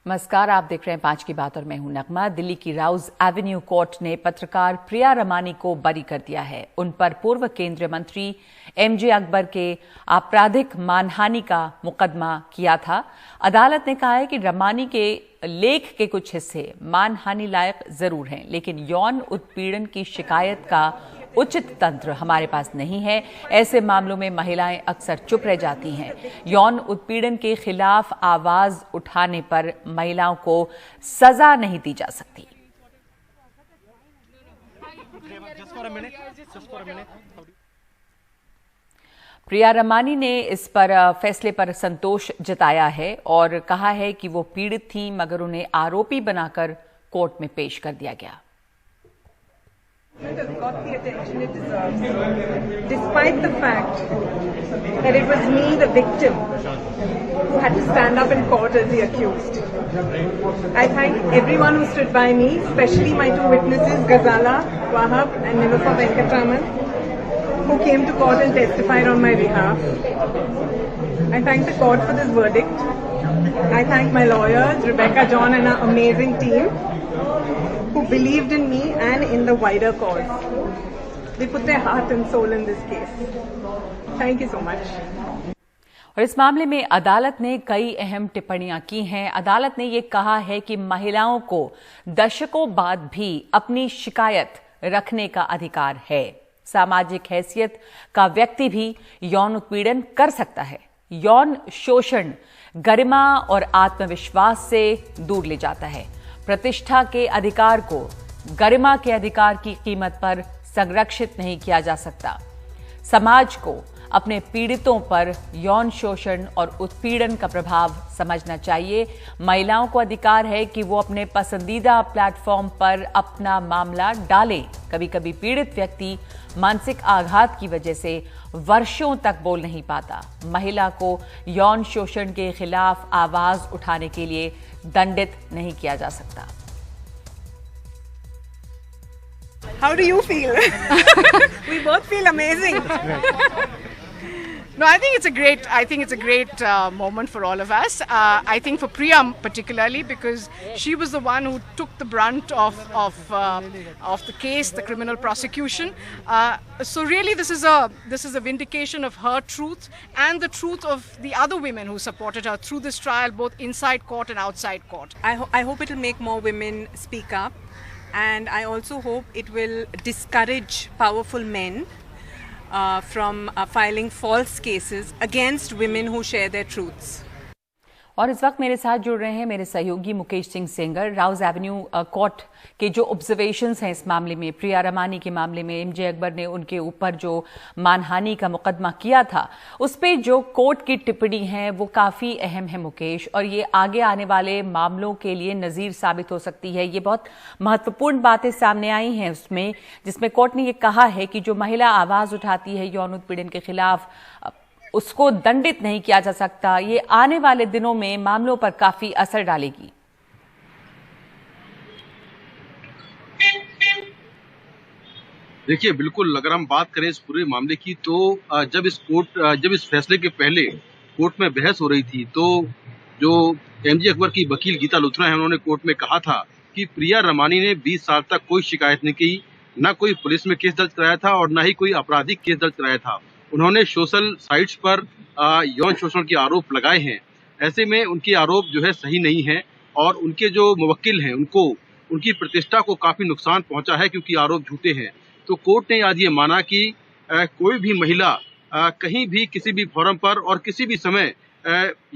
नमस्कार, आप देख रहे हैं 5 की बात और मैं हूं नगमा। दिल्ली की राउज एवेन्यू कोर्ट ने पत्रकार प्रिया रमानी को बरी कर दिया है। उन पर पूर्व केंद्रीय मंत्री एमजे अकबर के आपराधिक मानहानि का मुकदमा किया था। अदालत ने कहा है कि रमानी के लेख के कुछ हिस्से मानहानि लायक जरूर हैं, लेकिन यौन उत्पीड़न की शिकायत का उचित तंत्र हमारे पास नहीं है। ऐसे मामलों में महिलाएं अक्सर चुप रह जाती हैं। यौन उत्पीड़न के खिलाफ आवाज उठाने पर महिलाओं को सजा नहीं दी जा सकती। प्रिया रमानी ने इस पर फैसले पर संतोष जताया है और कहा है कि वो पीड़ित थी, मगर उन्हें आरोपी बनाकर कोर्ट में पेश कर दिया गया। It has got the attention it deserves, despite the fact that it was me, the victim, who had to stand up in court as the accused. I thank everyone who stood by me, especially my two witnesses, Ghazala Wahab and Nilofer Venkatraman, who came to court and testified on my behalf. I thank the court for this verdict. I thank my lawyers, Rebecca John and our amazing team, who believed in me and in the wider cause. They put their heart and soul in this case. Thank you so much. और इस मामले में अदालत ने कई अहम टिप्पणियां की हैं। अदालत ने ये कहा है कि महिलाओं को दशकों बाद भी अपनी शिकायत रखने का अधिकार है। सामाजिक हैसियत का व्यक्ति भी यौन उत्पीड़न कर सकता है। यौन शोषण गरिमा और आत्मविश्वास से दूर ले जाता है। प्रतिष्ठा के अधिकार को गरिमा के अधिकार की कीमत पर संरक्षित नहीं किया जा सकता। समाज को अपने पीड़ितों पर यौन शोषण और उत्पीड़न का प्रभाव समझना चाहिए। महिलाओं को अधिकार है कि वो अपने पसंदीदा प्लेटफॉर्म पर अपना मामला डालें। कभी कभी पीड़ित व्यक्ति मानसिक आघात की वजह से वर्षों तक बोल नहीं पाता। महिला को यौन शोषण के खिलाफ आवाज उठाने के लिए दंडित नहीं किया जा सकता। How do you feel? We both feel amazing. No, I think it's a great moment for all of us. I think for Priya particularly, because she was the one who took the brunt of the case, the criminal prosecution. So really, this is a vindication of her truth and the truth of the other women who supported her through this trial, both inside court and outside court. I hope it will make more women speak up, and I also hope it will discourage powerful men from filing false cases against women who share their truths. और इस वक्त मेरे साथ जुड़ रहे हैं मेरे सहयोगी मुकेश सिंह सेंगर। राउज एवेन्यू कोर्ट के जो ऑब्जर्वेशंस हैं इस मामले में, प्रिया रमानी के मामले में एमजे अकबर ने उनके ऊपर जो मानहानि का मुकदमा किया था, उस पे जो कोर्ट की टिप्पणी है वो काफी अहम है मुकेश, और ये आगे आने वाले मामलों के लिए नजीर साबित हो सकती है। ये बहुत महत्वपूर्ण बातें सामने आई हैं उसमें, जिसमें कोर्ट ने ये कहा है कि जो महिला आवाज उठाती है यौन उत्पीड़न के खिलाफ, उसको दंडित नहीं किया जा सकता। ये आने वाले दिनों में मामलों पर काफी असर डालेगी। देखिए, बिल्कुल अगर हम बात करें इस पूरे मामले की, तो जब इस फैसले के पहले कोर्ट में बहस हो रही थी, तो जो एमजे अकबर की वकील गीता लुथरा है, उन्होंने कोर्ट में कहा था कि प्रिया रमानी ने 20 साल तक कोई शिकायत नहीं की, ना कोई पुलिस में केस दर्ज कराया था और ना ही कोई आपराधिक केस दर्ज कराया था। उन्होंने सोशल साइट्स पर यौन शोषण के आरोप लगाए हैं। ऐसे में उनके आरोप जो है सही नहीं है, और उनके जो मुवक्किल हैं उनको उनकी प्रतिष्ठा को काफी नुकसान पहुंचा है, क्योंकि आरोप झूठे हैं। तो कोर्ट ने आज ये माना कि कोई भी महिला कहीं भी किसी भी फोरम पर और किसी भी समय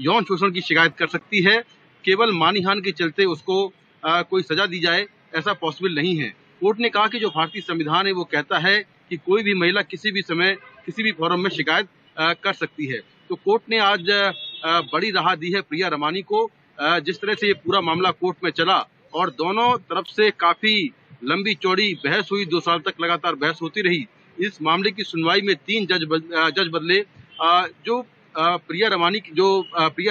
यौन शोषण की शिकायत कर सकती है। केवल मानहानि के चलते उसको कोई सजा दी जाए, ऐसा पॉसिबल नहीं है। कोर्ट ने कहा कि जो भारतीय संविधान है वो कहता है कि कोई भी महिला किसी भी समय किसी भी फोरम में शिकायत कर सकती है। तो कोर्ट ने आज बड़ी राहत दी है प्रिया रमानी को। जिस तरह से ये पूरा मामला कोर्ट में चला और दोनों तरफ से काफी लंबी चौड़ी बहस हुई, 2 साल तक लगातार बहस होती रही। इस मामले की सुनवाई में 3 जज बदले। जो प्रिया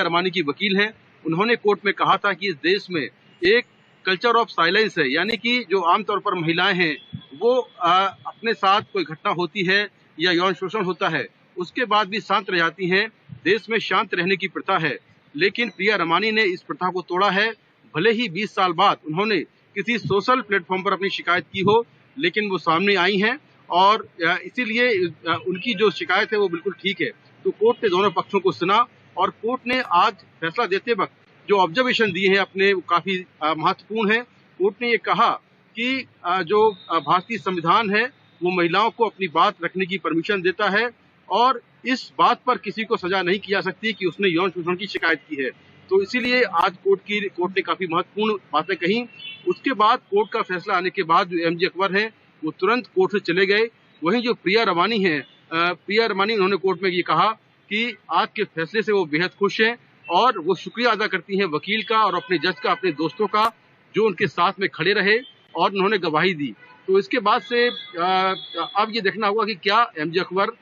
रमानी की वकील हैं, उन्होंने कोर्ट में कहा था कि इस देश में एक कल्चर ऑफ साइलेंस है, यानी कि जो आमतौर पर महिलाएं हैं वो अपने साथ कोई घटना होती है या यौन शोषण होता है, उसके बाद भी शांत रह जाती हैं। देश में शांत रहने की प्रथा है, लेकिन प्रिया रमानी ने इस प्रथा को तोड़ा है भले ही 20 साल बाद उन्होंने किसी सोशल प्लेटफॉर्म पर अपनी शिकायत की हो, लेकिन वो सामने आई हैं और इसीलिए उनकी जो शिकायत है वो बिल्कुल ठीक है। तो कोर्ट ने दोनों पक्षों को सुना और कोर्ट ने आज फैसला देते वक्त जो ऑब्जर्वेशन दिए हैं अपने, काफी महत्वपूर्ण है। कोर्ट ने ये कहा कि जो भारतीय संविधान है वो महिलाओं को अपनी बात रखने की परमिशन देता है और इस बात पर किसी को सजा नहीं की जा सकती कि उसने यौन शोषण की शिकायत की है। तो इसीलिए आज कोर्ट ने काफी महत्वपूर्ण बातें कही। उसके बाद कोर्ट का फैसला आने के बाद जो एमजे अकबर हैं वो तुरंत कोर्ट से चले गए। वहीं जो प्रिया रमानी हैं, उन्होंने कोर्ट में ये कहा कि आज के फैसले से वो बेहद खुश हैं और वो शुक्रिया अदा करती हैं वकील का और अपने जज का, अपने दोस्तों का, जो उनके साथ में खड़े रहे और उन्होंने गवाही दी। तो इसके बाद से अब ये देखना होगा कि क्या एमजे अकबर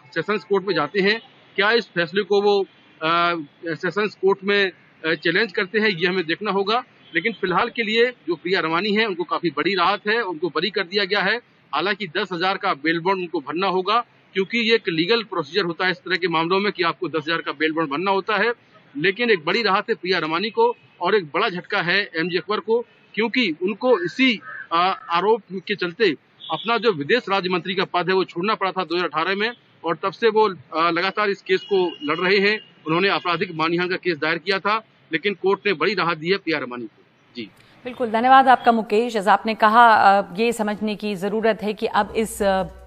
सेशंस कोर्ट में जाते हैं, क्या इस फैसले को वो सेशंस कोर्ट में चैलेंज करते हैं, ये हमें देखना होगा। लेकिन फिलहाल के लिए जो प्रिया रमानी है उनको काफी बड़ी राहत है, उनको बरी कर दिया गया है। हालांकि 10,000 का बेल बॉन्ड उनको भरना होगा, क्योंकि ये एक लीगल प्रोसीजर होता है इस तरह के मामलों में कि आपको 10,000 का बेल बॉन्ड भरना होता है। लेकिन एक बड़ी राहत है प्रिया रमानी को और एक बड़ा झटका है एमजे अकबर को, क्योंकि उनको इसी आरोप के चलते अपना जो विदेश राज्य मंत्री का पद है वो छोड़ना पड़ा था 2018 में और तब से वो लगातार इस केस को लड़ रहे हैं। उन्होंने आपराधिक मानहानि का केस दायर किया था, लेकिन कोर्ट ने बड़ी राहत दी है प्रिया रमानी को। जी बिल्कुल, धन्यवाद आपका मुकेश। जैसा आपने कहा, ये समझने की जरूरत है कि अब इस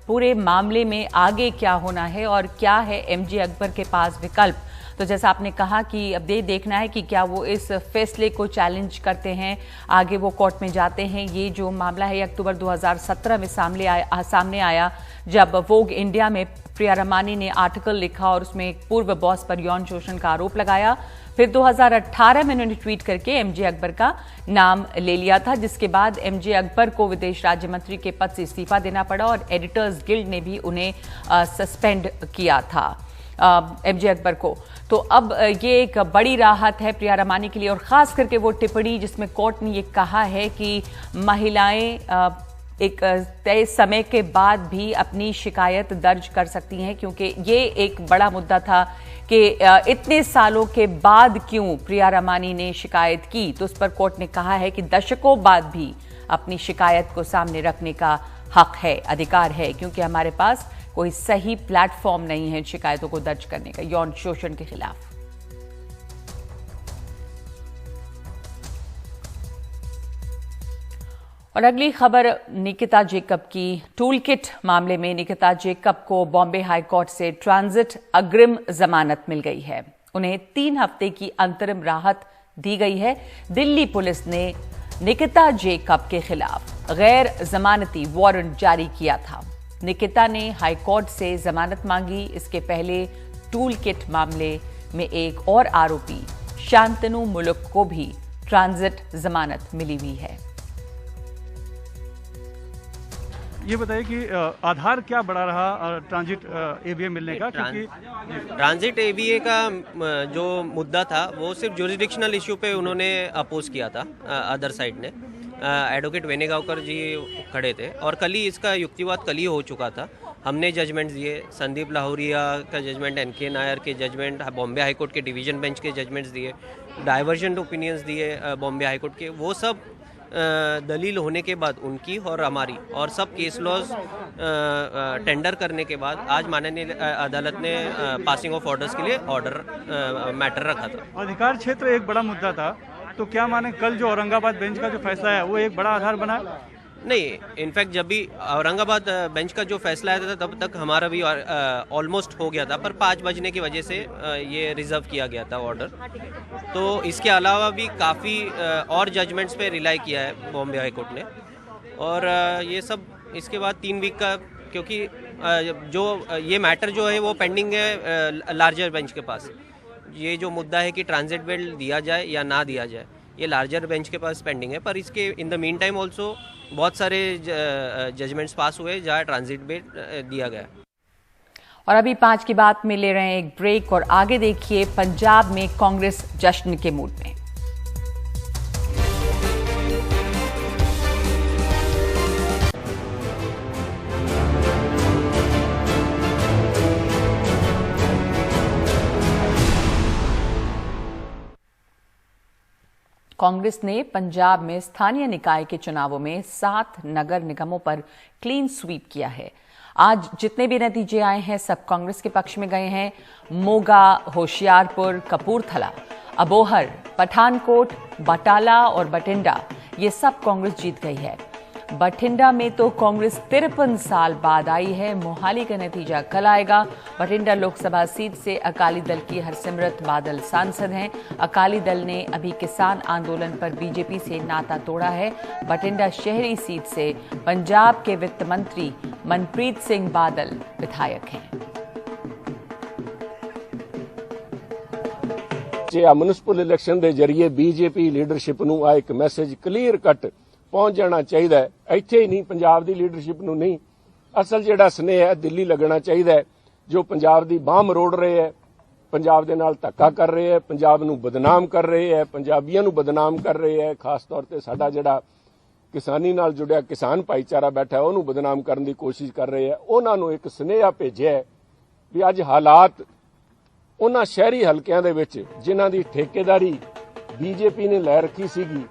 पूरे मामले में आगे क्या होना है और क्या है एमजे अकबर के पास विकल्प। तो जैसा आपने कहा कि अब ये देखना है कि क्या वो इस फैसले को चैलेंज करते हैं, आगे वो कोर्ट में जाते हैं। ये जो मामला है अक्टूबर 2017 में सामने आया जब वोग इंडिया में प्रिया रमानी ने आर्टिकल लिखा और उसमें एक पूर्व बॉस पर यौन शोषण का आरोप लगाया। फिर 2018 में उन्होंने ट्वीट करके एमजे अकबर का नाम ले लिया था, जिसके बाद एमजे अकबर को विदेश राज्य मंत्री के पद से इस्तीफा देना पड़ा और एडिटर्स गिल्ड ने भी उन्हें सस्पेंड किया था एमजे अकबर को। तो अब ये एक बड़ी राहत है प्रिया रमानी के लिए और खास करके वो टिप्पणी जिसमें कोर्ट ने ये कहा है कि महिलाएं एक तय समय के बाद भी अपनी शिकायत दर्ज कर सकती हैं, क्योंकि ये एक बड़ा मुद्दा था कि इतने सालों के बाद क्यों प्रिया रमानी ने शिकायत की। तो उस पर कोर्ट ने कहा है कि दशकों बाद भी अपनी शिकायत को सामने रखने का हक है, अधिकार है, क्योंकि हमारे पास कोई सही प्लेटफॉर्म नहीं है शिकायतों को दर्ज करने का यौन शोषण के खिलाफ। और अगली खबर निकिता जेकब की। टूल किट मामले में निकिता जेकब को बॉम्बे हाई कोर्ट से ट्रांजिट अग्रिम जमानत मिल गई है। उन्हें 3 हफ्ते की अंतरिम राहत दी गई है। दिल्ली पुलिस ने निकिता जेकब के खिलाफ गैर जमानती वारंट जारी किया था। निकिता ने हाई कोर्ट से जमानत मांगी। इसके पहले टूल किट मामले में एक और आरोपी शांतनु मुलुक को भी ट्रांजिट जमानत मिली हुई है। ये बताइए कि आधार क्या बड़ा रहा ट्रांजिट एबीए मिलने का, क्योंकि ट्रांजिट एबीए का जो मुद्दा था वो सिर्फ ज्यूरिसडिक्शनल इश्यू पे उन्होंने अपोज किया था। अदर साइड ने एडवोकेट वेनेगांवकर जी खड़े थे और कल ही इसका युक्तिवाद कल ही हो चुका था। हमने जजमेंट दिए, संदीप लाहौरिया का जजमेंट, एनके नायर के जजमेंट, बॉम्बे हाईकोर्ट के डिवीजन बेंच के जजमेंट्स दिए, डाइवर्जेंट ओपिनियंस दिए बॉम्बे हाईकोर्ट के। वो सब दलील होने के बाद उनकी और हमारी और सब केस लॉज टेंडर करने के बाद आज माननीय अदालत ने पासिंग ऑफ ऑर्डर्स के लिए ऑर्डर मैटर रखा था। अधिकार क्षेत्र एक बड़ा मुद्दा था, तो क्या माने कल जो औरंगाबाद बेंच का जो फैसला है वो एक बड़ा आधार बना? नहीं, इनफैक्ट जब भी औरंगाबाद बेंच का जो फैसला आया था तब तक हमारा भी ऑलमोस्ट हो गया था, पर 5 बजने की वजह से ये रिजर्व किया गया था ऑर्डर। तो इसके अलावा भी काफ़ी और जजमेंट्स पे रिलाई किया है बॉम्बे हाई कोर्ट ने। और ये सब इसके बाद 3 वीक का, क्योंकि जो ये मैटर जो है वो पेंडिंग है लार्जर बेंच के पास। ये जो मुद्दा है कि ट्रांजिट बेल दिया जाए या ना दिया जाए, ये लार्जर बेंच के पास पेंडिंग है। पर इसके in the mean time also बहुत सारे जजमेंट्स पास हुए जहाँ ट्रांजिट बेल दिया गया। और अभी 5 की बात में ले रहे हैं एक ब्रेक और आगे देखिए पंजाब में कांग्रेस जश्न के मूड में। कांग्रेस ने पंजाब में स्थानीय निकाय के चुनावों में 7 नगर निगमों पर क्लीन स्वीप किया है। आज जितने भी नतीजे आए हैं सब कांग्रेस के पक्ष में गए हैं। मोगा, होशियारपुर, कपूरथला, अबोहर, पठानकोट, बटाला और बठिंडा ये सब कांग्रेस जीत गई है। बठिंडा में तो कांग्रेस 53 साल बाद आई है। मोहाली का नतीजा कल आएगा। बठिंडा लोकसभा सीट से अकाली दल की हरसिमरत बादल सांसद हैं। अकाली दल ने अभी किसान आंदोलन पर बीजेपी से नाता तोड़ा है। बठिंडा शहरी सीट से पंजाब के वित्त मंत्री मनप्रीत सिंह बादल विधायक हैं। म्युनिसिपल इलेक्शन के जरिए बीजेपी लीडरशिप नूं आ एक मैसेज क्लीयर कट पहुंच जाना चाहिए। इत्थे ही नहीं, पंजाब की लीडरशिप नूं नहीं, असल जिहड़ा स्नेह है दिल्ली लगना चाहिए। जो पंजाब की बांह मरोड़ रहे हैं, पंजाब दे नाल धक्का कर रहे हैं, पंजाब नूं बदनाम कर रहे हैं, पंजाबियों नूं बदनाम कर रहे हैं, खास तौर पर साडा जिहड़ा किसानी नाल जुड़िया किसान भाईचारा बैठा है उहनूं बदनाम करने की कोशिश कर रहे हैं। उन्हां नूं एक स्नेहा भेजिया है भी अज हालात उन्हां शहरी हलकियां दे विच जिन्हां दी ठेकेदारी बीजेपी ने लै रखी सीगी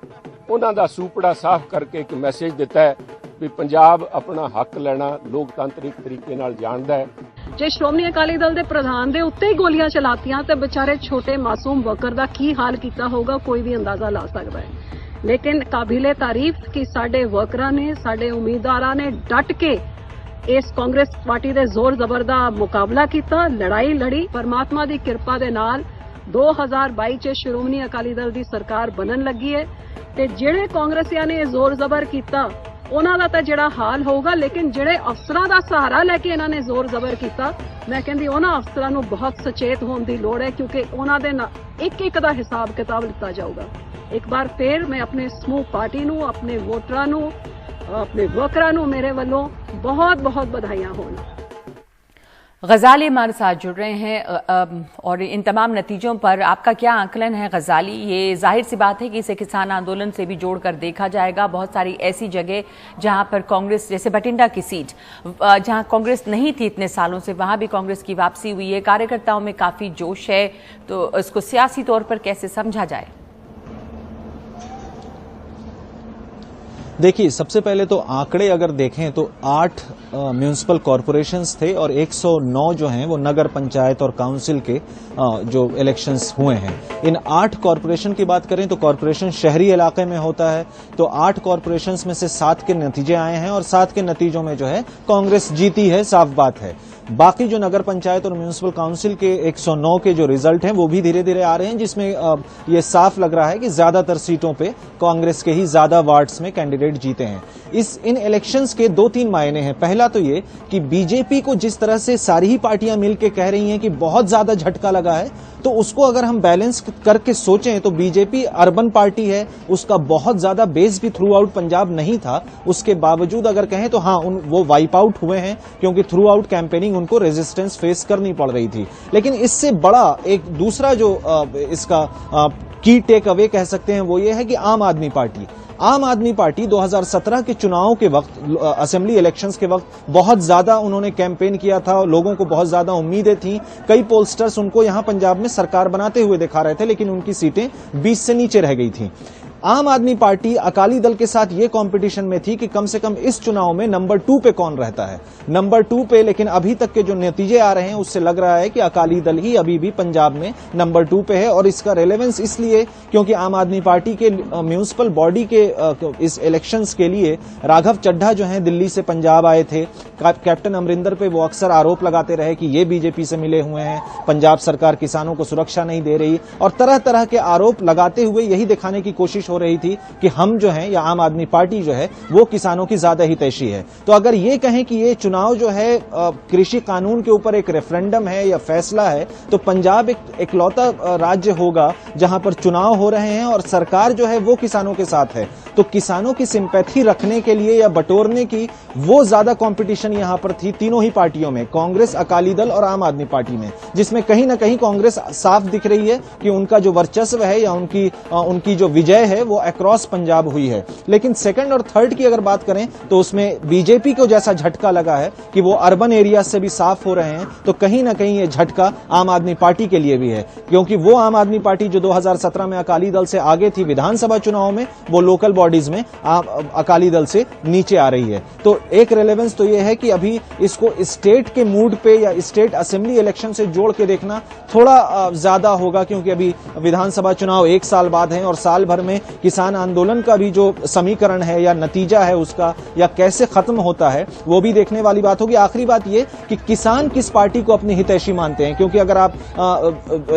उन्हां दा सूपड़ा साफ करके एक मैसेज दिता है भी पंजाब अपना हक लेना लोकतांत्रिक तरीके नाल जानदा है। जे श्रोमणी अकाली दल दे प्रधान दे उत्ते ही गोलियां चलातियां ते बेचारे छोटे मासूम वर्कर दा की हाल कीता होगा कोई भी अंदाजा ला सकदा है। लेकिन काबिले तारीफ कि साडे वर्करां ने, साडे उम्मीदवारां ने डट के इस कांग्रेस पार्टी दे जोर जबर दा मुकाबला कीता, लड़ाई लड़ी। परमात्मा दी किरपा दे नाल 2022 च श्रोमणी अकाली दल दी सरकार बनन लगी है ते ਜਿਹੜੇ ਕਾਂਗਰਸੀਆਂ ਨੇ ਜ਼ੋਰ ਜ਼ਬਰ ਕੀਤਾ ਉਹਨਾਂ ਦਾ ਤਾਂ ਜਿਹੜਾ ਹਾਲ ਹੋਊਗਾ, ਲੇਕਿਨ ਜਿਹੜੇ ਅਫਸਰਾਂ ਦਾ ਸਹਾਰਾ ਲੈ ਕੇ ਇਹਨਾਂ ਨੇ ਜ਼ੋਰ ਜ਼ਬਰ ਕੀਤਾ, ਮੈਂ ਕਹਿੰਦੀ ਉਹਨਾਂ ਅਫਸਰਾਂ ਨੂੰ ਬਹੁਤ ਸੁਚੇਤ ਹੋਣ ਦੀ ਲੋੜ ਹੈ ਕਿਉਂਕਿ ਉਹਨਾਂ ਦੇ ਇੱਕ ਇੱਕ ਦਾ ਹਿਸਾਬ ਕਿਤਾਬ ਲਿੱਤਾ ਜਾਊਗਾ। ਇੱਕ ਵਾਰ ਫੇਰ ਮੈਂ ਆਪਣੇ ਸਮੂਹ ਪਾਰਟੀ ਨੂੰ, ਆਪਣੇ ਵੋਟਰਾਂ ਨੂੰ, ਆਪਣੇ ਵਰਕਰਾਂ ਨੂੰ ਮੇਰੇ ਵੱਲੋਂ ਬਹੁਤ ਬਹੁਤ ਵਧਾਈਆਂ ਹੋਣ। गजाली हमारे साथ जुड़ रहे हैं और इन तमाम नतीजों पर आपका क्या आकलन है गजाली? ये जाहिर सी बात है कि इसे किसान आंदोलन से भी जोड़कर देखा जाएगा। बहुत सारी ऐसी जगह जहां पर कांग्रेस, जैसे बठिंडा की सीट जहां कांग्रेस नहीं थी इतने सालों से, वहां भी कांग्रेस की वापसी हुई है। कार्यकर्ताओं में काफी जोश है, तो इसको सियासी तौर पर कैसे समझा जाए? देखिए, सबसे पहले तो आंकड़े अगर देखें तो 8 म्यूनिसिपल कॉरपोरेशंस थे और 109 जो हैं वो नगर पंचायत और काउंसिल के जो इलेक्शंस हुए हैं। इन 8 कॉरपोरेशन की बात करें तो कॉरपोरेशन शहरी इलाके में होता है, तो 8 कॉरपोरेशंस में से 7 के नतीजे आए हैं और 7 के नतीजों में जो है कांग्रेस जीती है, साफ बात है। बाकी जो नगर पंचायत और म्यूनिसिपल काउंसिल के 109 के जो रिजल्ट हैं वो भी धीरे धीरे आ रहे हैं, जिसमें ये साफ लग रहा है कि ज्यादातर सीटों पे कांग्रेस के ही ज्यादा वार्ड्स में कैंडिडेट जीते हैं। इन इलेक्शंस के 2-3 मायने हैं। पहला तो ये कि बीजेपी को जिस तरह से सारी ही पार्टियां मिलकर कह रही हैं कि बहुत ज्यादा झटका लगा है, तो उसको अगर हम बैलेंस करके सोचें तो बीजेपी अर्बन पार्टी है, उसका बहुत ज्यादा बेस भी थ्रू आउट पंजाब नहीं था। उसके बावजूद अगर कहें तो हाँ, वो वाइप आउट हुए हैं क्योंकि थ्रू आउट कैंपेनिंग उनको रेजिस्टेंस फेस करनी पड़ रही थी। लेकिन इससे बड़ा एक दूसरा जो इसका की टेक अवे कह सकते हैं वो ये है कि आम आदमी पार्टी 2017 के चुनावों के वक्त, असेंबली इलेक्शंस के वक्त बहुत ज्यादा उन्होंने कैंपेन किया था, लोगों को बहुत ज्यादा उम्मीदें थी। कई पोलस्टर्स उनको यहां पंजाब में सरकार बनाते हुए दिखा रहे थे, लेकिन उनकी सीटें 20 से नीचे रह गई थी। आम आदमी पार्टी अकाली दल के साथ ये कंपटीशन में थी कि कम से कम इस चुनाव में नंबर 2 पे कौन रहता है, नंबर 2 पे। लेकिन अभी तक के जो नतीजे आ रहे हैं उससे लग रहा है कि अकाली दल ही अभी भी पंजाब में नंबर 2 पे है। और इसका रेलेवेंस इसलिए क्योंकि आम आदमी पार्टी के म्यूनिसिपल बॉडी के इस इलेक्शंस के लिए राघव चड्ढा जो है दिल्ली से पंजाब आए थे। कैप्टन अमरिंदर पे वो अक्सर आरोप लगाते रहे कि ये बीजेपी से मिले हुए हैं, पंजाब सरकार किसानों को सुरक्षा नहीं दे रही, और तरह तरह के आरोप लगाते हुए यही दिखाने की कोशिश हो रही थी कि हम जो है या आम आदमी पार्टी जो है वो किसानों की ज्यादा हितैषी है। तो अगर ये कहें कि ये चुनाव जो है कृषि कानून के ऊपर एक रेफरेंडम है या फैसला है, तो पंजाब एक इकलौता राज्य होगा जहां पर चुनाव हो रहे हैं और सरकार जो है वो किसानों के साथ है। तो किसानों की सिंपैथी रखने के लिए या बटोरने की वो ज्यादा कंपटीशन यहां पर थी तीनों ही पार्टियों में, कांग्रेस, अकाली दल और आम आदमी पार्टी में, जिसमें कहीं ना कहीं कांग्रेस साफ दिख रही है कि उनका जो वर्चस्व है या उनकी जो विजय है वो अक्रॉस पंजाब हुई है। लेकिन सेकंड और थर्ड की अगर बात करें तो उसमें बीजेपी को जैसा झटका लगा है कि वो अर्बन एरिया से भी साफ हो रहे हैं, तो कहीं ना कहीं ये झटका आम आदमी पार्टी के लिए भी है, क्योंकि वो आम आदमी पार्टी जो 2017 में अकाली दल से आगे थी विधानसभा चुनाव में, वो लोकल बॉडीज में अकाली दल से नीचे आ रही है। तो एक रेलेवेंस तो ये है कि अभी इसको स्टेट के मूड पे या स्टेट असेंबली इलेक्शन से जोड़ के देखना थोड़ा ज्यादा होगा, क्योंकि अभी विधानसभा चुनाव 1 साल बाद है और साल भर में किसान आंदोलन का भी जो समीकरण है या नतीजा है उसका या कैसे खत्म होता है वो भी देखने वाली बात होगी। आखिरी बात ये कि किसान किस पार्टी को अपनी हितैषी मानते हैं, क्योंकि अगर आप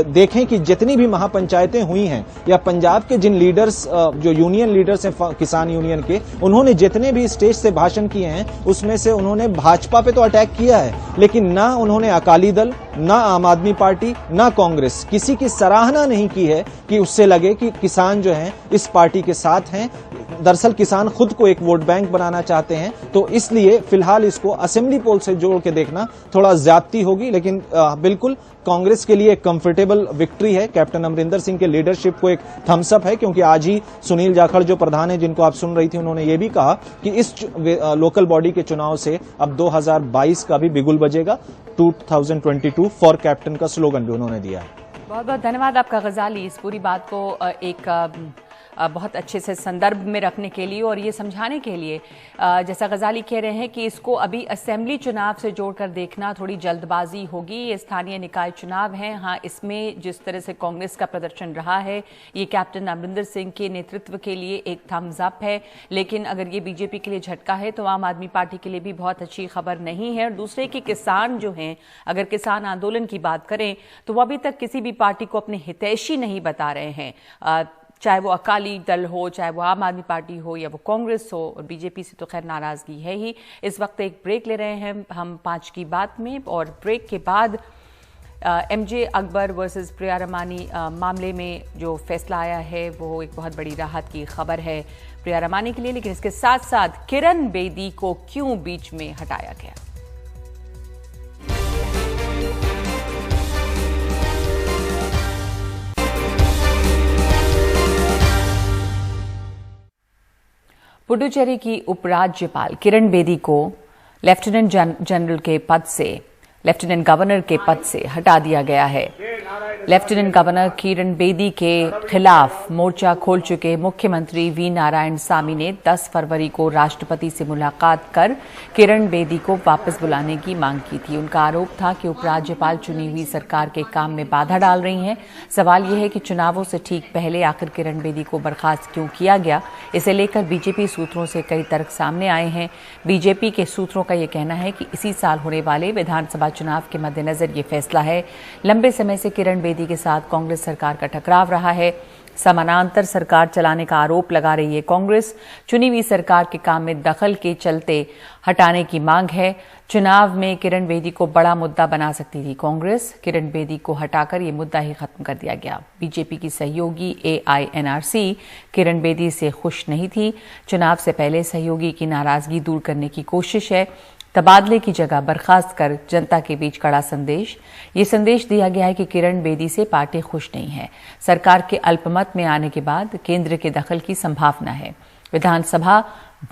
देखें कि जितनी भी महापंचायतें हुई हैं या पंजाब के जिन लीडर्स जो यूनियन लीडर्स हैं किसान यूनियन के, उन्होंने जितने भी स्टेज से भाषण किए हैं उसमें से उन्होंने भाजपा पे तो अटैक किया है, लेकिन ना उन्होंने अकाली दल, ना आम आदमी पार्टी, ना कांग्रेस, किसी की सराहना नहीं की है कि उससे लगे कि किसान जो हैं इस पार्टी के साथ हैं। दरअसल किसान खुद को एक वोट बैंक बनाना चाहते हैं, तो इसलिए फिलहाल इसको असेंबली पोल से जोड़ के देखना थोड़ा ज्यादती होगी। लेकिन बिल्कुल कांग्रेस के लिए एक कंफर्टेबल विक्ट्री है। कैप्टन अमरिंदर सिंह के लीडरशिप को एक थम्स अप है, क्योंकि आज ही सुनील जाखड़ जो प्रधान है जिनको आप सुन रही थी, उन्होंने ये भी कहा कि इस लोकल बॉडी के चुनाव से अब 2022 का भी बिगुल बजेगा। 2022 फॉर कैप्टन का स्लोगन भी उन्होंने दिया है। बहुत बहुत धन्यवाद आपका गजाली, इस पूरी बात को एक बहुत अच्छे से संदर्भ में रखने के लिए और ये समझाने के लिए। जैसा गजाली कह रहे हैं कि इसको अभी असेंबली चुनाव से जोड़कर देखना थोड़ी जल्दबाजी होगी। ये स्थानीय निकाय चुनाव हैं। हाँ, इसमें जिस तरह से कांग्रेस का प्रदर्शन रहा है ये कैप्टन अमरिंदर सिंह के नेतृत्व के लिए एक थम्स अप है, लेकिन अगर ये बीजेपी के लिए झटका है तो आम आदमी पार्टी के लिए भी बहुत अच्छी खबर नहीं है। और दूसरे कि किसान जो हैं, अगर किसान आंदोलन की बात करें तो वो अभी तक किसी भी पार्टी को अपने हितैषी नहीं बता रहे हैं, चाहे वो अकाली दल हो, चाहे वो आम आदमी पार्टी हो या वो कांग्रेस हो। और बीजेपी से तो खैर नाराजगी है ही। इस वक्त एक ब्रेक ले रहे हैं हम 5 की बात में, और ब्रेक के बाद एमजे अकबर वर्सेस प्रिया रमानी मामले में जो फैसला आया है वो एक बहुत बड़ी राहत की खबर है प्रिया रमानी के लिए। लेकिन इसके साथ साथ किरण बेदी को क्यों बीच में हटाया गया? पुडुचेरी की उपराज्यपाल किरण बेदी को लेफ्टिनेंट जनरल के पद से लेफ्टिनेंट गवर्नर के पद से हटा दिया गया है। लेफ्टिनेंट गवर्नर किरण बेदी के खिलाफ मोर्चा खोल चुके मुख्यमंत्री वी नारायण सामी ने 10 फरवरी को राष्ट्रपति से मुलाकात कर किरण बेदी को वापस बुलाने की मांग की थी। उनका आरोप था कि उपराज्यपाल चुनी हुई सरकार के काम में बाधा डाल रही हैं। सवाल यह है कि चुनावों से ठीक पहले आखिर किरण बेदी को बर्खास्त क्यों किया गया। इसे लेकर बीजेपी सूत्रों से कई तर्क सामने आए हैं। बीजेपी के सूत्रों का यह कहना है कि इसी साल होने वाले विधानसभा चुनाव के मद्देनजर ये फैसला है। लंबे समय से किरण बेदी के साथ कांग्रेस सरकार का टकराव रहा है। समानांतर सरकार चलाने का आरोप लगा रही है कांग्रेस। चुनी हुई सरकार के काम में दखल के चलते हटाने की मांग है। चुनाव में किरण बेदी को बड़ा मुद्दा बना सकती थी कांग्रेस। किरण बेदी को हटाकर यह मुद्दा ही खत्म कर दिया गया। बीजेपी की सहयोगी AINRC किरण बेदी से खुश नहीं थी। चुनाव से पहले सहयोगी की नाराजगी दूर करने की कोशिश है। तबादले की जगह बर्खास्त कर जनता के बीच कड़ा संदेश। ये संदेश दिया गया है कि किरण बेदी से पार्टी खुश नहीं है। सरकार के अल्पमत में आने के बाद केंद्र के दखल की संभावना है। विधानसभा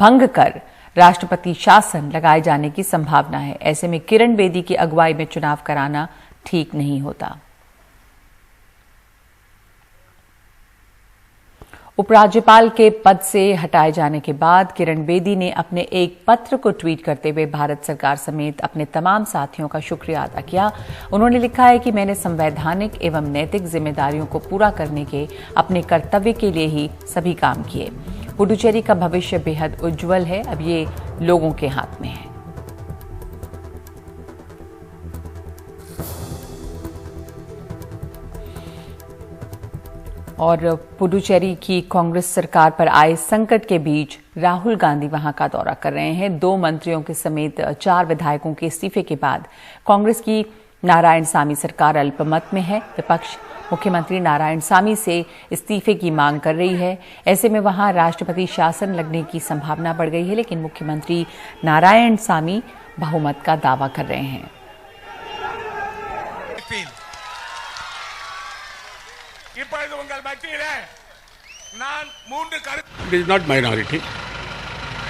भंग कर राष्ट्रपति शासन लगाए जाने की संभावना है। ऐसे में किरण बेदी की अगुवाई में चुनाव कराना ठीक नहीं होता। उपराज्यपाल के पद से हटाए जाने के बाद किरण बेदी ने अपने एक पत्र को ट्वीट करते हुए भारत सरकार समेत अपने तमाम साथियों का शुक्रिया अदा किया। उन्होंने लिखा है कि मैंने संवैधानिक एवं नैतिक जिम्मेदारियों को पूरा करने के अपने कर्तव्य के लिए ही सभी काम किए। पुडुचेरी का भविष्य बेहद उज्जवल है। अब ये लोगों के हाथ में है। और पुडुचेरी की कांग्रेस सरकार पर आए संकट के बीच राहुल गांधी वहां का दौरा कर रहे हैं। 2 मंत्रियों के समेत 4 विधायकों के इस्तीफे के बाद कांग्रेस की नारायण सामी सरकार अल्पमत में है। विपक्ष मुख्यमंत्री नारायण सामी से इस्तीफे की मांग कर रही है। ऐसे में वहां राष्ट्रपति शासन लगने की संभावना बढ़ गई है, लेकिन मुख्यमंत्री नारायण सामी बहुमत का दावा कर रहे हैं। It is not minority.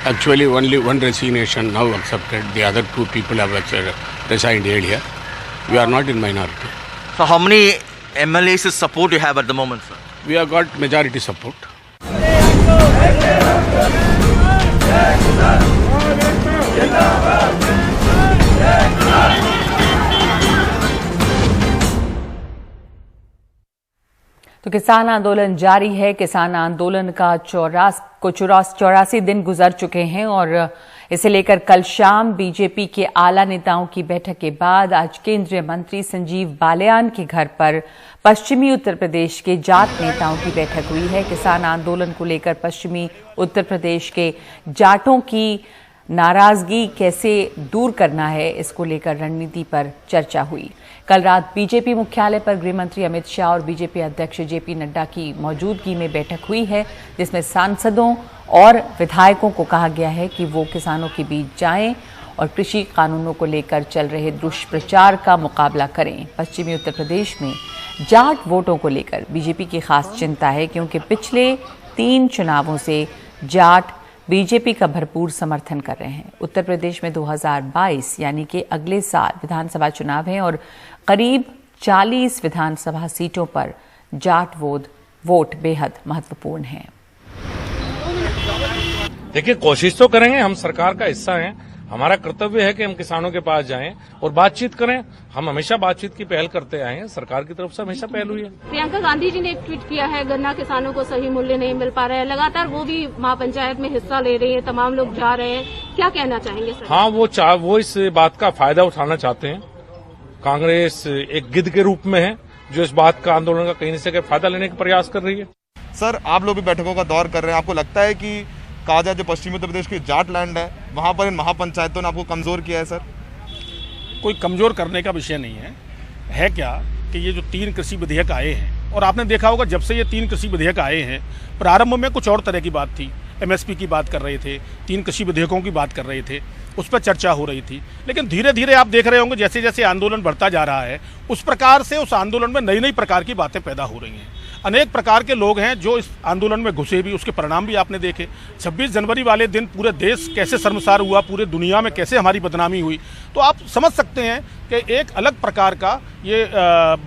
Actually, only one resignation now accepted. The other two people have resigned earlier. We are not in minority. So how many MLAs support you have at the moment, sir? We have got majority support. तो किसान आंदोलन जारी है। किसान आंदोलन का 84 दिन गुजर चुके हैं और इसे लेकर कल शाम बीजेपी के आला नेताओं की बैठक के बाद आज केंद्रीय मंत्री संजीव बालियान के घर पर पश्चिमी उत्तर प्रदेश के जाट नेताओं की बैठक हुई है। किसान आंदोलन को लेकर पश्चिमी उत्तर प्रदेश के जाटों की नाराजगी कैसे दूर करना है, इसको लेकर रणनीति पर चर्चा हुई। कल रात बीजेपी मुख्यालय पर गृह मंत्री अमित शाह और बीजेपी अध्यक्ष जेपी नड्डा की मौजूदगी में बैठक हुई है, जिसमें सांसदों और विधायकों को कहा गया है कि वो किसानों के बीच जाएं और कृषि कानूनों को लेकर चल रहे दुष्प्रचार का मुकाबला करें। पश्चिमी उत्तर प्रदेश में जाट वोटों को लेकर बीजेपी की खास चिंता है, क्योंकि पिछले 3 चुनावों से जाट बीजेपी का भरपूर समर्थन कर रहे हैं। उत्तर प्रदेश में 2022 यानी कि अगले साल विधानसभा चुनाव है और करीब 40 विधानसभा सीटों पर जाट वोट बेहद महत्वपूर्ण है। देखिए, कोशिश तो करेंगे, हम सरकार का हिस्सा हैं, हमारा कर्तव्य है कि हम किसानों के पास जाएं और बातचीत करें। हम हमेशा बातचीत की पहल करते आए हैं, सरकार की तरफ से हमेशा पहल हुई है। प्रियंका गांधी जी ने एक ट्वीट किया है, गन्ना किसानों को सही मूल्य नहीं मिल पा रहा है, लगातार वो भी महापंचायत में हिस्सा ले रही है, तमाम लोग जा रहे हैं, क्या कहना चाहेंगे सर? हाँ, वो इस बात का फायदा उठाना चाहते हैं। कांग्रेस एक गिद्ध के रूप में है जो इस बात का आंदोलन का कहीं से फायदा लेने का प्रयास कर रही है। सर, आप लोग भी बैठकों का दौर कर रहे हैं, आपको लगता है कि कहा जाए जो पश्चिमी उत्तर प्रदेश की जाट लैंड है, वहां पर इन महापंचायतों ने आपको कमजोर किया है? सर, कोई कमजोर करने का विषय नहीं है क्या कि ये जो 3 कृषि विधेयक आए हैं, और आपने देखा होगा जब से ये 3 कृषि विधेयक आए हैं, प्रारंभ में कुछ और तरह की बात थी, एमएसपी की बात कर रहे थे, 3 कृषि विधेयकों की बात कर रहे थे, उस पर चर्चा हो रही थी। लेकिन धीरे धीरे आप देख रहे होंगे जैसे जैसे आंदोलन बढ़ता जा रहा है, उस प्रकार से उस आंदोलन में नई नई प्रकार की बातें पैदा हो रही हैं। अनेक प्रकार के लोग हैं जो इस आंदोलन में घुसे भी, उसके परिणाम भी आपने देखे। 26 जनवरी वाले दिन पूरे देश कैसे शर्मसार हुआ, पूरे दुनिया में कैसे हमारी बदनामी हुई, तो आप समझ सकते हैं कि एक अलग प्रकार का ये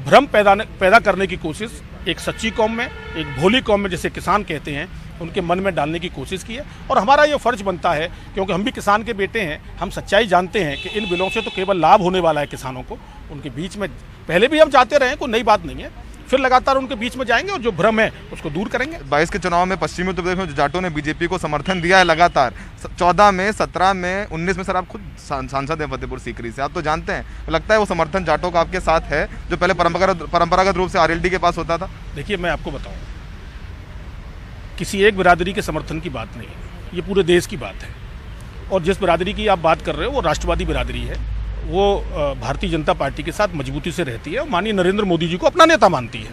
भ्रम पैदा करने की कोशिश एक सच्ची कौम में, एक भोली कौम में जिसे किसान कहते हैं, उनके मन में डालने की कोशिश की है। और हमारा ये फर्ज बनता है, क्योंकि हम भी किसान के बेटे हैं, हम सच्चाई जानते हैं कि इन बिलों से तो केवल लाभ होने वाला है किसानों को। उनके बीच में पहले भी हम जाते रहे, कोई नई बात नहीं है, फिर लगातार उनके बीच में जाएंगे और जो भ्रम है उसको दूर करेंगे। 22 के चुनाव में पश्चिमी उत्तर प्रदेश में जाटों ने बीजेपी को समर्थन दिया है लगातार, 14 में, 17 में, 19 में। सर, आप खुद सांसद हैं फतेहपुर सीकरी से, आप तो जानते हैं, लगता है वो समर्थन जाटों का आपके साथ है जो पहले परंपरागत रूप से आरएलडी के पास होता था? देखिए, मैं आपको बताऊं, किसी एक बिरादरी के समर्थन की बात नहीं है, ये पूरे देश की बात है। और जिस बिरादरी की आप बात कर रहे हो वो राष्ट्रवादी बिरादरी है, वो भारतीय जनता पार्टी के साथ मजबूती से रहती है और माननीय नरेंद्र मोदी जी को अपना नेता मानती है।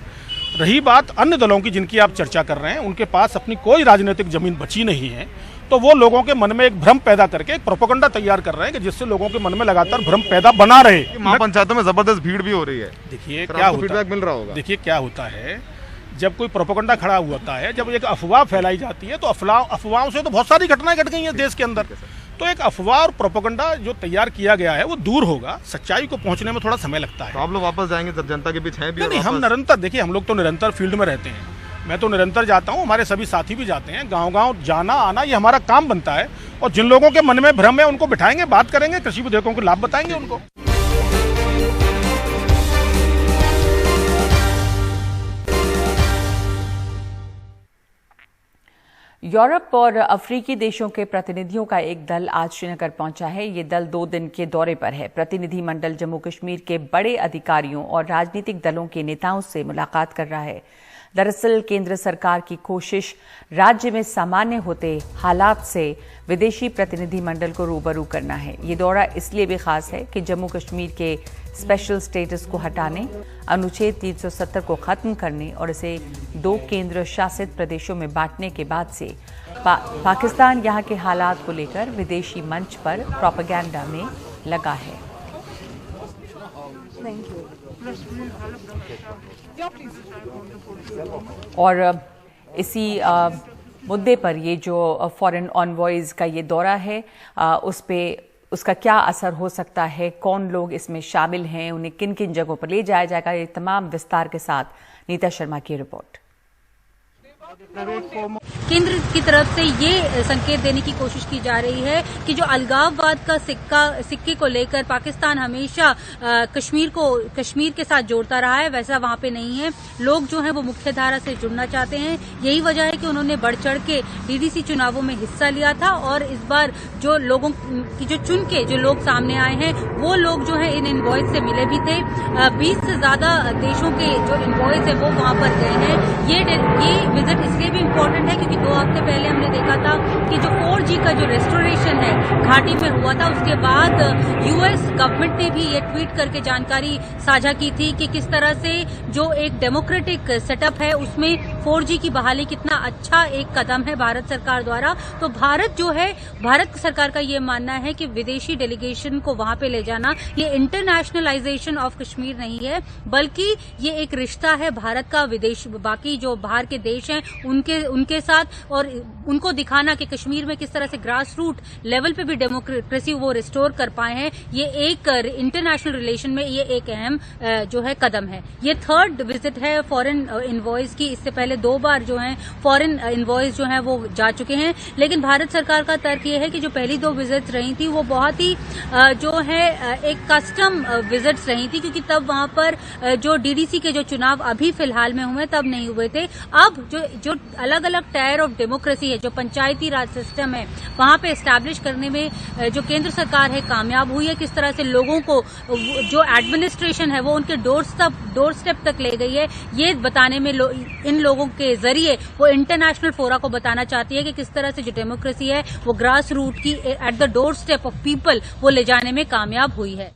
रही बात अन्य दलों की जिनकी आप चर्चा कर रहे हैं, उनके पास अपनी कोई राजनीतिक जमीन बची नहीं है, तो वो लोगों के मन में एक भ्रम पैदा करके एक प्रोपेगेंडा तैयार कर रहे हैं कि जिससे लोगों के मन में लगातार भ्रम पैदा बना रहे। महापंचायतों में जबरदस्त भीड़ भी हो रही है। देखिए क्या फीडबैक मिल रहा होगा। देखिए क्या होता है, जब कोई प्रोपेगेंडा खड़ा होता है, जब एक अफवाह फैलाई जाती है, तो अफवाहों से तो बहुत सारी घटनाएं घट गई हैं देश के अंदर। तो एक अफवाह और प्रोपेगेंडा जो तैयार किया गया है वो दूर होगा, सच्चाई को पहुंचने में थोड़ा समय लगता है। तो आप लोग वापस जाएंगे जनता के बीच? है भी नहीं, हम निरंतर, देखिए हम लोग तो निरंतर फील्ड में रहते हैं, मैं तो निरंतर जाता हूं, हमारे सभी साथी भी जाते हैं, गांव-गांव जाना आना ये हमारा काम बनता है। और जिन लोगों के मन में भ्रम है उनको बिठाएंगे, बात करेंगे, कृषि विधेयकों के लाभ बताएंगे उनको। यूरोप और अफ्रीकी देशों के प्रतिनिधियों का एक दल आज श्रीनगर पहुंचा है। ये दल 2 दिन के दौरे पर है। प्रतिनिधि मंडल जम्मू कश्मीर के बड़े अधिकारियों और राजनीतिक दलों के नेताओं से मुलाकात कर रहा है। दरअसल केंद्र सरकार की कोशिश राज्य में सामान्य होते हालात से विदेशी प्रतिनिधि मंडल को रूबरू करना है। ये दौरा इसलिए भी खास है कि जम्मू कश्मीर के स्पेशल स्टेटस को हटाने, अनुच्छेद 370 को खत्म करने और इसे 2 केंद्र शासित प्रदेशों में बांटने के बाद से पाकिस्तान यहां के हालात को लेकर विदेशी मंच पर प्रोपेगेंडा में लगा है। और इसी मुद्दे पर ये जो फॉरेन ऑनवॉयज का ये दौरा है उस पे उसका क्या असर हो सकता है, कौन लोग इसमें शामिल हैं, उन्हें किन किन जगहों पर ले जाया जाएगा, ये तमाम विस्तार के साथ नीता शर्मा की रिपोर्ट। केंद्र की तरफ से ये संकेत देने की कोशिश की जा रही है कि जो अलगाववाद का सिक्के को लेकर पाकिस्तान हमेशा कश्मीर के साथ जोड़ता रहा है, वैसा वहां पे नहीं है। लोग जो हैं वो मुख्य धारा से जुड़ना चाहते हैं। यही वजह है कि उन्होंने बढ़ चढ़ के डीडीसी चुनावों में हिस्सा लिया था और इस बार जो लोगों की जो चुन के जो लोग सामने आए हैं वो लोग जो है इन इनवॉइस से मिले भी थे। 20 से ज्यादा देशों के जो इनवॉइस है वो वहां पर गए हैं। ये विजिट इसलिए भी इम्पोर्टेंट है क्योंकि 2 हफ्ते पहले हमने देखा था कि जो 4G का जो रेस्टोरेशन है घाटी में हुआ था, उसके बाद यूएस गवर्नमेंट ने भी ये ट्वीट करके जानकारी साझा की थी कि किस तरह से जो एक डेमोक्रेटिक सेटअप है उसमें 4G की बहाली कितना अच्छा एक कदम है भारत सरकार द्वारा। तो भारत सरकार का ये मानना है कि विदेशी डेलीगेशन को वहां पे ले जाना ये इंटरनेशनलाइजेशन ऑफ कश्मीर नहीं है, बल्कि ये एक रिश्ता है भारत का विदेश बाकी जो बाहर के देश हैं उनके साथ, और उनको दिखाना कि कश्मीर में किस तरह से ग्रास रूट लेवल पे भी डेमोक्रेसी वो रिस्टोर कर पाए हैं। ये एक इंटरनेशनल रिलेशन में ये एक अहम जो है कदम है। ये 3rd विजिट है फॉरेन इनवॉइस की। इससे पहले 2 बार जो है फॉरेन इनवॉइस जो है वो जा चुके हैं, लेकिन भारत सरकार का तर्क ये है कि जो पहली 2 विजिट्स रही थी वो बहुत ही जो है एक कस्टम विजिट्स रही थी, क्योंकि तब वहां पर जो डीडीसी के जो चुनाव अभी फिलहाल में हुए तब नहीं हुए थे। अब जो अलग अलग टायर ऑफ डेमोक्रेसी है, जो पंचायती राज सिस्टम है, वहां पे एस्टैब्लिश करने में जो केंद्र सरकार है कामयाब हुई है। किस तरह से लोगों को जो एडमिनिस्ट्रेशन है वो उनके डोर स्टेप तक ले गई है, ये बताने में इन लोगों के जरिए वो इंटरनेशनल फोरा को बताना चाहती है कि किस तरह से जो डेमोक्रेसी है वो ग्रास रूट की at the door step of people वो ले जाने में कामयाब हुई है।